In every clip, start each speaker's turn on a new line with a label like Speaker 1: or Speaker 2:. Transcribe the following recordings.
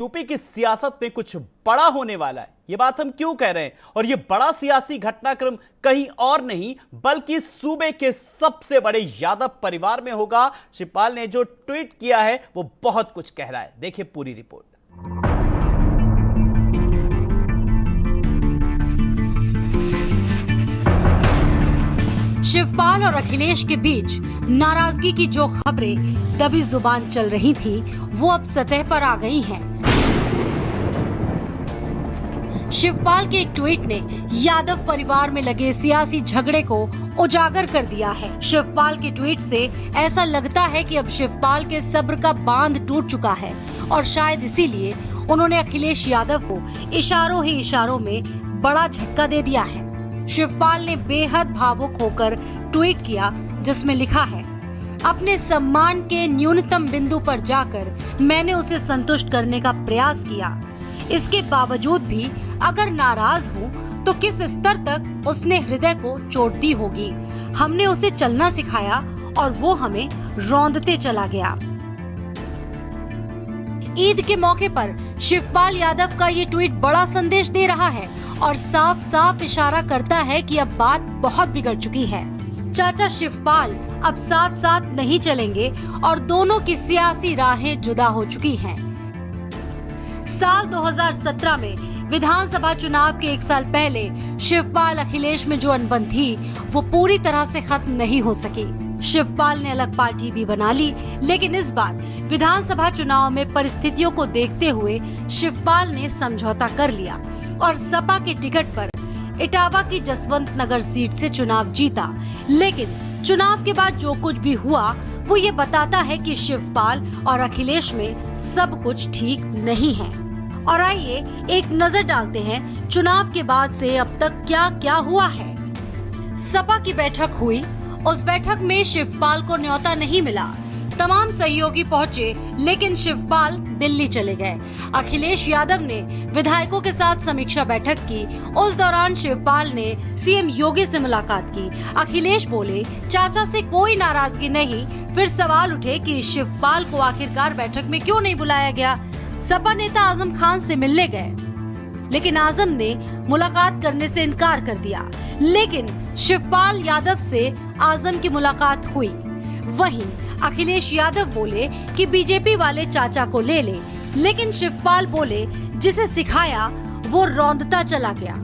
Speaker 1: UP की सियासत में कुछ बड़ा होने वाला है। ये बात हम क्यों कह रहे हैं? और ये बड़ा सियासी घटनाक्रम कहीं और नहीं बल्कि सूबे के सबसे बड़े यादव परिवार में होगा। शिवपाल ने जो ट्वीट किया है वो बहुत कुछ कह रहा है। देखिए पूरी रिपोर्ट।
Speaker 2: शिवपाल और अखिलेश के बीच नाराजगी की जो खबरें दबी जुबान चल रही थी वो अब सतह पर आ गई हैं। शिवपाल के एक ट्वीट ने यादव परिवार में लगे सियासी झगड़े को उजागर कर दिया है। शिवपाल के ट्वीट से ऐसा लगता है कि अब शिवपाल के सब्र का बांध टूट चुका है और शायद इसीलिए उन्होंने अखिलेश यादव को इशारों ही इशारों में बड़ा झटका दे दिया है। शिवपाल ने बेहद भावुक होकर ट्वीट किया जिसमें लिखा है, अपने सम्मान के न्यूनतम बिंदु पर जाकर मैंने उसे संतुष्ट करने का प्रयास किया। इसके बावजूद भी अगर नाराज हूँ तो किस स्तर तक उसने हृदय को चोट दी होगी। हमने उसे चलना सिखाया और वो हमें रौंदते चला गया। ईद के मौके पर शिवपाल यादव का ये ट्वीट बड़ा संदेश दे रहा है और साफ साफ इशारा करता है कि अब बात बहुत बिगड़ चुकी है। चाचा शिवपाल अब साथ साथ नहीं चलेंगे और दोनों की सियासी राहें जुदा हो चुकी हैं। साल 2017 में विधानसभा चुनाव के एक साल पहले शिवपाल अखिलेश में जो अनबन थी वो पूरी तरह से खत्म नहीं हो सकी। शिवपाल ने अलग पार्टी भी बना ली, लेकिन इस बार विधानसभा चुनाव में परिस्थितियों को देखते हुए शिवपाल ने समझौता कर लिया और सपा के टिकट पर इटावा की जसवंत नगर सीट से चुनाव जीता। लेकिन चुनाव के बाद जो कुछ भी हुआ वो ये बताता है कि शिवपाल और अखिलेश में सब कुछ ठीक नहीं है। और आइए एक नजर डालते हैं चुनाव के बाद से अब तक क्या क्या हुआ है। सपा की बैठक हुई, उस बैठक में शिवपाल को न्योता नहीं मिला। तमाम सहयोगी पहुंचे लेकिन शिवपाल दिल्ली चले गए। अखिलेश यादव ने विधायकों के साथ समीक्षा बैठक की। उस दौरान शिवपाल ने सीएम योगी से मुलाकात की। अखिलेश बोले चाचा से कोई नाराजगी नहीं। फिर सवाल उठे कि शिवपाल को आखिरकार बैठक में क्यों नहीं बुलाया गया। सपा नेता आजम खान से मिलने गए लेकिन आजम ने मुलाकात करने से इनकार कर दिया। लेकिन शिवपाल यादव से आजम की मुलाकात हुई। वहीं अखिलेश यादव बोले कि बीजेपी वाले चाचा को ले ले, लेकिन शिवपाल बोले जिसे सिखाया वो रौंदता चला गया।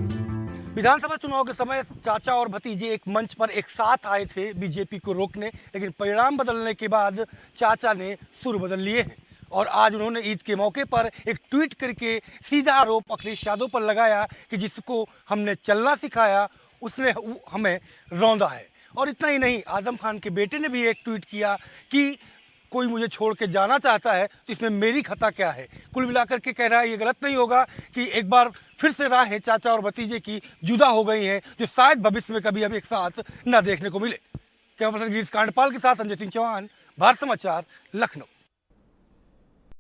Speaker 3: विधानसभा चुनाव के समय चाचा और भतीजे एक मंच पर एक साथ आए थे बीजेपी को रोकने, लेकिन परिणाम बदलने के बाद चाचा ने सुर बदल लिए हैं और आज उन्होंने ईद के मौके पर एक ट्वीट करके सीधा आरोप अखिलेश यादव पर लगाया कि जिसको हमने चलना सिखाया उसने हमें रौंदा है। और इतना ही नहीं, आजम खान के बेटे ने भी एक ट्वीट किया कि कोई मुझे छोड़ के जाना चाहता है तो इसमें मेरी खता क्या है। कुल मिलाकर के कह रहा है ये गलत नहीं होगा कि एक बार फिर से राहें चाचा और भतीजे की जुदा हो गई हैं, जो शायद भविष्य में कभी अब एक साथ न देखने को मिले। कैमरा पर्सन गिरीश कांडपाल के साथ संजय सिंह चौहान, भारत समाचार, लखनऊ।